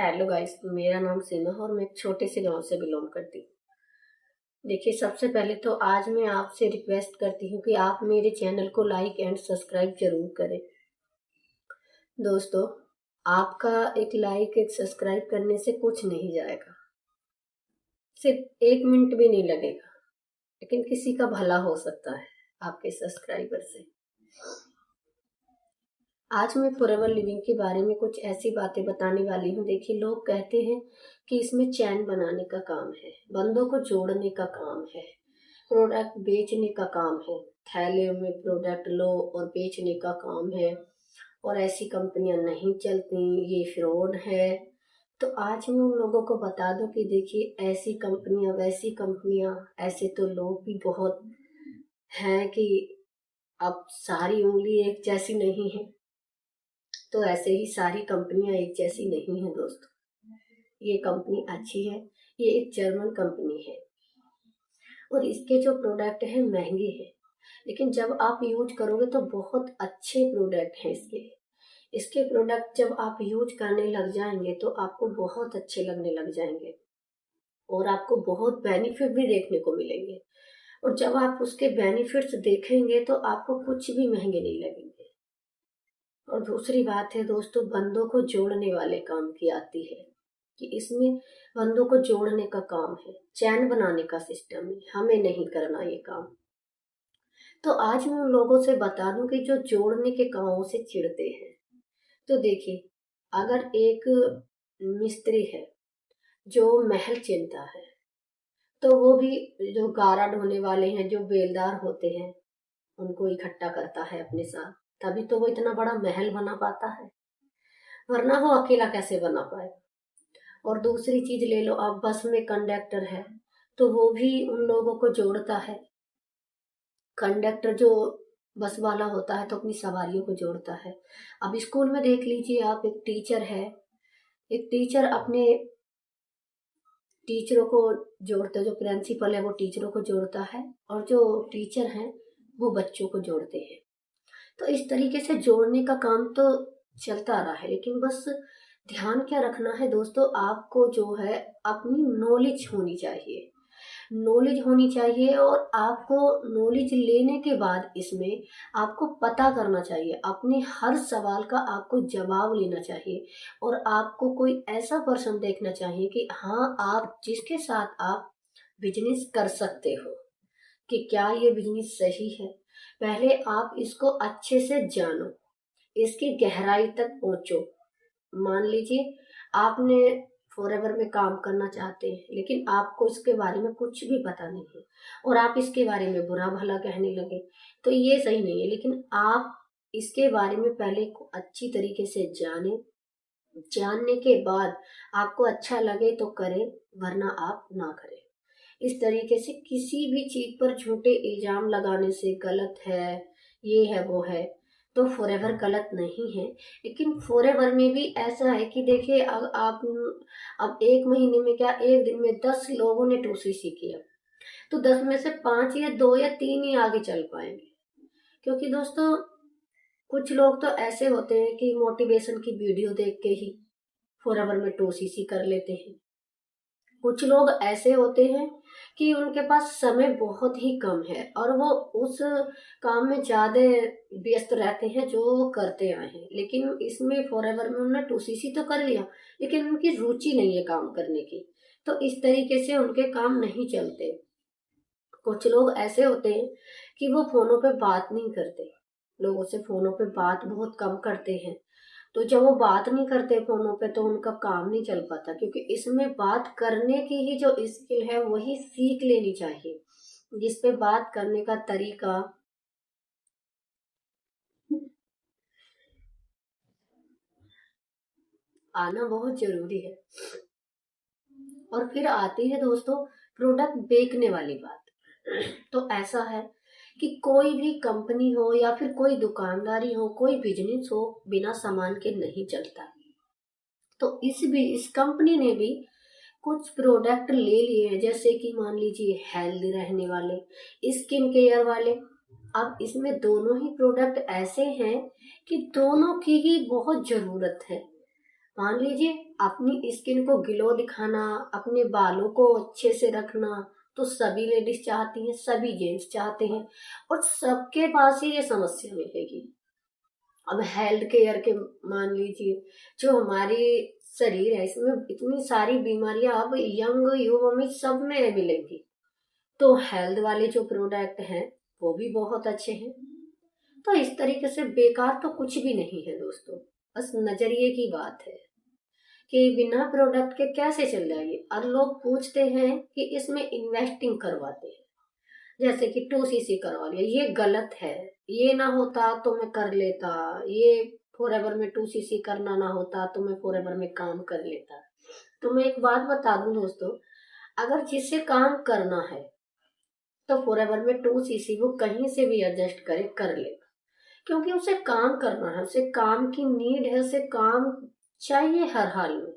Hello guys, मेरा नाम सीमा है और मैं एक छोटे से गांव से बिलोंग करती हूँ। देखिए, सबसे पहले तो आज मैं आपसे रिक्वेस्ट करती हूँ कि आप मेरे चैनल को लाइक एंड सब्सक्राइब जरूर करें। दोस्तों, आपका एक लाइक एक सब्सक्राइब करने से कुछ नहीं जाएगा, सिर्फ 1 मिनट भी नहीं लगेगा, लेकिन किसी का भला हो सकता है आपके सब्सक्राइबर से। आज मैं फॉरएवर लिविंग के बारे में कुछ ऐसी बातें बताने वाली हूँ। देखिए, लोग कहते हैं कि इसमें चैन बनाने का काम है, बंदों को जोड़ने का काम है, प्रोडक्ट बेचने का काम है, थैले में प्रोडक्ट लो और बेचने का काम है, और ऐसी कंपनियां नहीं चलती, ये फ्रॉड है। तो आज मैं उन लोगों को बता दूं कि देखिए, ऐसी कंपनियां वैसी कंपनियां, ऐसे तो लोग भी बहुत हैं कि अब सारी उंगली एक जैसी नहीं है। तो ऐसे ही सारी कंपनियां एक जैसी नहीं है दोस्तों। ये कंपनी अच्छी है, ये एक जर्मन कंपनी है और इसके जो प्रोडक्ट हैं महंगे हैं, लेकिन जब आप यूज करोगे तो बहुत अच्छे प्रोडक्ट हैं इसके। इसके प्रोडक्ट जब आप यूज करने लग जाएंगे तो आपको बहुत अच्छे लगने लग जाएंगे और आपको बहुत बेनिफिट भी देखने को मिलेंगे। और जब आप उसके बेनिफिट्स देखेंगे तो आपको कुछ भी महंगे नहीं लगेंगे। और दूसरी बात है दोस्तों, बंदों को जोड़ने वाले काम की आती है कि इसमें बंदों को जोड़ने का काम है, चैन बनाने का सिस्टम है, हमें नहीं करना ये काम। तो आज मैं उन लोगों से बता दूं कि जो जोड़ने के कामों से चिढ़ते हैं। तो देखिए, अगर एक मिस्त्री है जो महल चिनता है, तो वो भी जो गारा ढोने वाले हैं, जो बेलदार होते हैं, उनको इकट्ठा करता है अपने साथ, तभी तो वो इतना बड़ा महल बना पाता है, वरना वो अकेला कैसे बना पाए। और दूसरी चीज ले लो, आप बस में कंडक्टर है तो वो भी उन लोगों को जोड़ता है। कंडक्टर जो बस वाला होता है तो अपनी सवारियों को जोड़ता है। अब स्कूल में देख लीजिए आप, एक टीचर है, एक टीचर अपने टीचरों को जोड़ता है, जो प्रिंसिपल है वो टीचरों को जोड़ता है और जो टीचर हैं वो बच्चों को जोड़ते हैं। तो इस तरीके से जोड़ने का काम तो चलता रहा है, लेकिन बस ध्यान क्या रखना है दोस्तों, आपको जो है अपनी नॉलेज होनी चाहिए। नॉलेज होनी चाहिए और आपको नॉलेज लेने के बाद इसमें आपको पता करना चाहिए, अपने हर सवाल का आपको जवाब लेना चाहिए। और आपको कोई ऐसा पर्सन देखना चाहिए कि हाँ, आप जिसके साथ आप बिजनेस कर सकते हो कि क्या ये बिजनेस सही है। पहले आप इसको अच्छे से जानो, इसकी गहराई तक पहुंचो। मान लीजिए आपने फॉरएवर में काम करना चाहते हैं, लेकिन आपको इसके बारे में कुछ भी पता नहीं है और आप इसके बारे में बुरा भला कहने लगे, तो ये सही नहीं है। लेकिन आप इसके बारे में पहले अच्छी तरीके से जाने, जानने के बाद आपको अच्छा लगे तो करें, वरना आप ना करें। इस तरीके से किसी भी चीज पर झूठे इल्जाम लगाने से गलत है, ये है वो है, तो फॉरएवर गलत नहीं है। लेकिन फॉरएवर में भी ऐसा है कि देखिए, आप अब 1 महीने में क्या, एक दिन में 10 लोगों ने टूसीसी किया तो 10 में से 5 या 2 या 3 ही आगे चल पाएंगे। क्योंकि दोस्तों, कुछ लोग तो ऐसे होते हैं कि मोटिवेशन की वीडियो देख के ही फॉरएवर में टूसीसी कर लेते हैं। कुछ लोग ऐसे होते हैं कि उनके पास समय बहुत ही कम है और वो उस काम में ज्यादा व्यस्त रहते हैं जो वो करते आए हैं, लेकिन इसमें फॉरएवर में उन्होंने टूसीसी तो कर लिया, लेकिन उनकी रुचि नहीं है काम करने की, तो इस तरीके से उनके काम नहीं चलते। कुछ लोग ऐसे होते हैं कि वो फोनों पे बात नहीं करते, लोगों से फोनों पे बात बहुत कम करते हैं। तो जब वो बात नहीं करते फोनों पे तो उनका काम नहीं चल पाता, क्योंकि इसमें बात करने की ही जो स्किल है वही सीख लेनी चाहिए, जिसपे बात करने का तरीका आना बहुत जरूरी है। और फिर आती है दोस्तों प्रोडक्ट बेचने वाली बात। तो ऐसा है कि कोई भी कंपनी हो या फिर कोई दुकानदारी हो, कोई बिजनेस हो, बिना सामान के नहीं चलता। तो इस कंपनी ने भी कुछ प्रोडक्ट ले लिए हैं, जैसे कि मान लीजिए हेल्दी रहने वाले, स्किन केयर वाले। अब इसमें दोनों ही प्रोडक्ट ऐसे हैं कि दोनों की ही बहुत जरूरत है। मान लीजिए अपनी स्किन को ग्लो दिखाना, अपने बालों को अच्छे से रखना, तो सभी लेडीज चाहती हैं, सभी जेंट्स चाहते हैं, और सबके पास ही ये समस्या मिलेगी। अब हेल्थ केयर के मान लीजिए, जो हमारी शरीर है इसमें इतनी सारी बीमारियां अब यंग युवा में सब में मिलेंगी, तो हेल्थ वाले जो प्रोडक्ट हैं वो भी बहुत अच्छे हैं। तो इस तरीके से बेकार तो कुछ भी नहीं है दोस्तों, बस नजरिए की बात है कि बिना प्रोडक्ट के कैसे चल जाएगी। और लोग पूछते हैं कि इसमें इन्वेस्टिंग करवाते हैं, जैसे कि 2cc करवा लिया, ये गलत है। ये ना होता तो मैं कर लेता, ये फॉरएवर में 2cc करना ना होता तो मैं फॉरएवर में काम कर लेता। तो मैं एक बात बता दूं दोस्तों, अगर जिसे काम करना है तो फॉरएवर में 2cc वो कहीं से भी एडजस्ट करे कर लेगा, क्योंकि उसे काम करना है, उसे काम की नीड है, उसे काम चाहिए हर हाल में।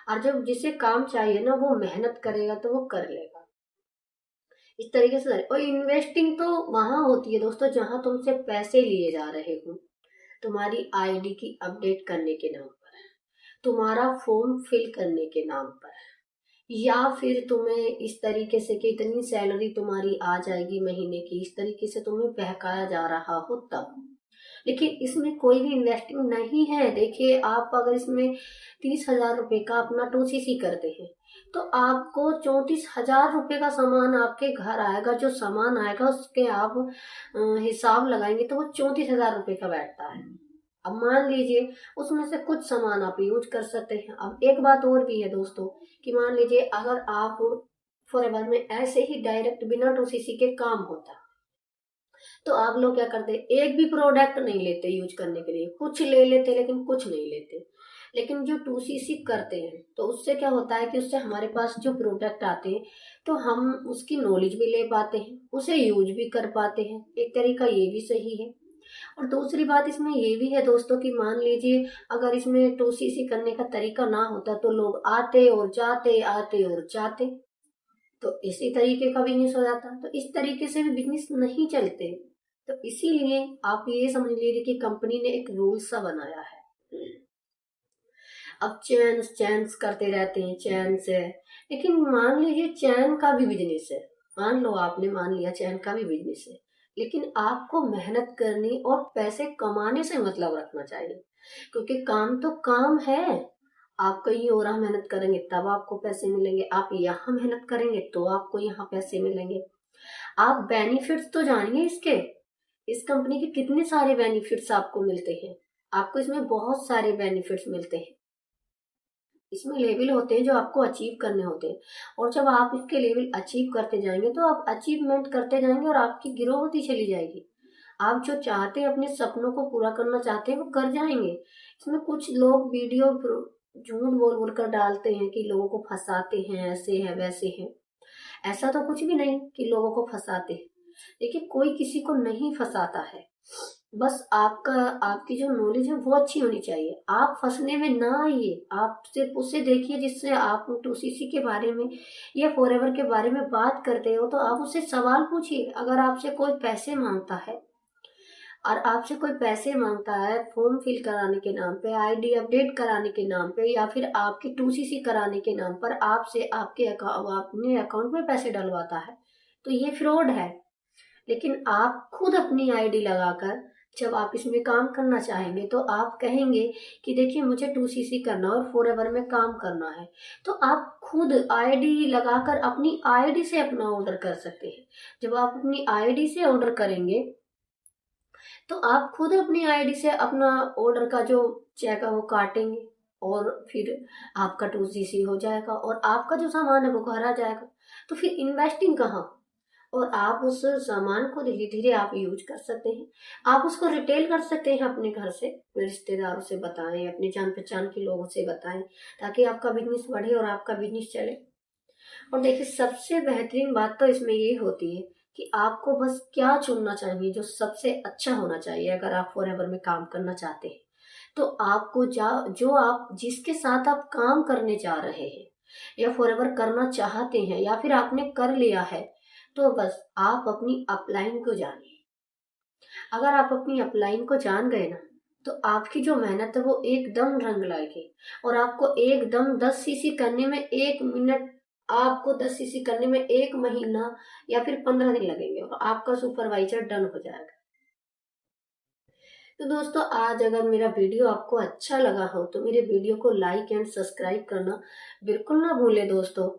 और जब जिसे काम चाहिए ना वो मेहनत करेगा तो वो कर लेगा। इस तरीके से। और इन्वेस्टिंग तो वहां होती है दोस्तों जहां तुमसे पैसे लिए जा रहे हो, तुम्हारी आईडी की अपडेट करने के नाम पर, तुम्हारा फॉर्म फिल करने के नाम पर, या फिर तुम्हें इस तरीके से कि इतनी सैलरी तुम्हारी आ जाएगी महीने की, इस तरीके से तुम्हें बहकाया जा रहा हो तब। लेकिन इसमें कोई भी इन्वेस्टिंग नहीं है। देखिए आप अगर इसमें 30,000 रुपए का अपना 2cc करते हैं तो आपको 34,000 रुपए का सामान आपके घर आएगा। जो सामान आएगा उसके आप हिसाब लगाएंगे तो वो 34,000 रुपए का बैठता है। अब मान लीजिए उसमें से कुछ सामान आप यूज कर सकते हैं। अब एक बात और भी है दोस्तों कि मान लीजिए अगर आप फॉरएवर में ऐसे ही डायरेक्ट बिना 2cc के काम होता तो आप लोग क्या करते, एक भी प्रोडक्ट नहीं लेते यूज करने के लिए, कुछ ले लेते लेकिन कुछ नहीं लेते। लेकिन जो 2cc करते हैं तो उससे क्या होता है कि उससे हमारे पास जो प्रोडक्ट आते हैं तो हम उसकी नॉलेज भी ले पाते हैं, उसे यूज भी कर पाते हैं। एक तरीका ये भी सही है। और दूसरी बात इसमें ये भी है दोस्तों कि मान लीजिए अगर इसमें 2cc करने का तरीका ना होता तो लोग आते और जाते, आते और जाते, तो इसी तरीके का बिजनेस हो जाता। तो इस तरीके से भी बिजनेस नहीं चलते। तो इसीलिए आप ये समझ लीजिए कि कंपनी ने एक रूल सा बनाया है। अब चैन करते रहते हैं, चैन से, लेकिन मान लीजिए चैन का भी बिजनेस है, मान लो आपने मान लिया चैन का भी बिजनेस है, लेकिन आपको मेहनत करनी और पैसे कमाने से मतलब रखना चाहिए। क्योंकि काम तो काम है। आप कहीं और मेहनत करेंगे तब आपको पैसे मिलेंगे, आप यहाँ मेहनत करेंगे तो आपको यहाँ पैसे मिलेंगे। आप बेनिफिट्स तो जानिए इसके, इस कंपनी के कितने सारे बेनिफिट्स आपको मिलते हैं। आपको इसमें बहुत सारे बेनिफिट्स मिलते हैं। इसमें लेवल होते हैं जो आपको अचीव करने होते हैं, और जब आप इसके लेवल अचीव करते जाएंगे तो आप अचीवमेंट करते जाएंगे और आपकी ग्रो होती चली जाएगी। आप जो चाहते हैं, अपने सपनों को पूरा करना चाहते हैं, वो कर जाएंगे। इसमें कुछ लोग वीडियो झूठ बोल बोल कर डालते हैं कि लोगों को फंसाते हैं, ऐसे है वैसे है। ऐसा तो कुछ भी नहीं कि लोगों को फंसाते हैं। देखिए कोई किसी को नहीं फंसाता है, बस आपकी जो नॉलेज है वो अच्छी होनी चाहिए। आप फंसने में ना आइए, आप सिर्फ उसे देखिए जिससे आप 2cc के बारे में या फॉरएवर के बारे में बात करते हो तो आप उससे सवाल पूछिए। अगर आपसे कोई पैसे मांगता है और आपसे कोई पैसे मांगता है फॉर्म फिल कराने के नाम पे, आईडी अपडेट कराने के नाम पे, या फिर आपकी 2cc कराने के नाम पर आपसे अपने अकाउंट में पैसे डलवाता है, तो ये फ्रॉड है। लेकिन आप खुद अपनी आईडी लगाकर जब आप इसमें काम करना चाहेंगे तो आप कहेंगे कि देखिए मुझे 2cc करना और फॉरएवर में काम करना है, तो आप खुद आईडी लगाकर अपनी आईडी से अपना ऑर्डर कर सकते हैं। जब आप अपनी आईडी से ऑर्डर करेंगे तो आप खुद अपनी आईडी से अपना ऑर्डर का जो चेक है वो काटेंगे और फिर आपका 2cc हो जाएगा और आपका जो सामान है वो घर आ जाएगा। तो फिर इन्वेस्टिंग कहाँ, और आप उस सामान को धीरे धीरे आप यूज कर सकते हैं। आप उसको रिटेल कर सकते हैं अपने घर से, अपने रिश्तेदारों से बताएं, अपने जान पहचान के लोगों से बताएं, ताकि आपका बिजनेस बढ़े और आपका बिजनेस चले। और देखिए सबसे बेहतरीन बात तो इसमें ये होती है कि आपको बस क्या चुनना चाहिए जो सबसे अच्छा होना चाहिए। अगर आप फॉरएवर में काम करना चाहते हैं तो आपको जो आप जिसके साथ आप काम करने जा रहे हैं या फॉरएवर करना चाहते हैं या फिर आपने कर लिया है, तो बस आप अपनी अपलाइन को जानिए। अगर आप अपनी अपलाइन को जान गए ना तो आपकी जो मेहनत है वो एकदम रंग लाएगी। और आपको एकदम 10 सीसी करने में 1 मिनट, आपको 10 सीसी करने में 1 महीना या फिर 15 दिन लगेंगे और आपका सुपरवाइजर डन हो जाएगा। तो दोस्तों, आज अगर मेरा वीडियो आपको अच्छा लगा हो तो मेरे वीडियो को लाइक एंड सब्सक्राइब करना बिल्कुल ना भूले दोस्तों।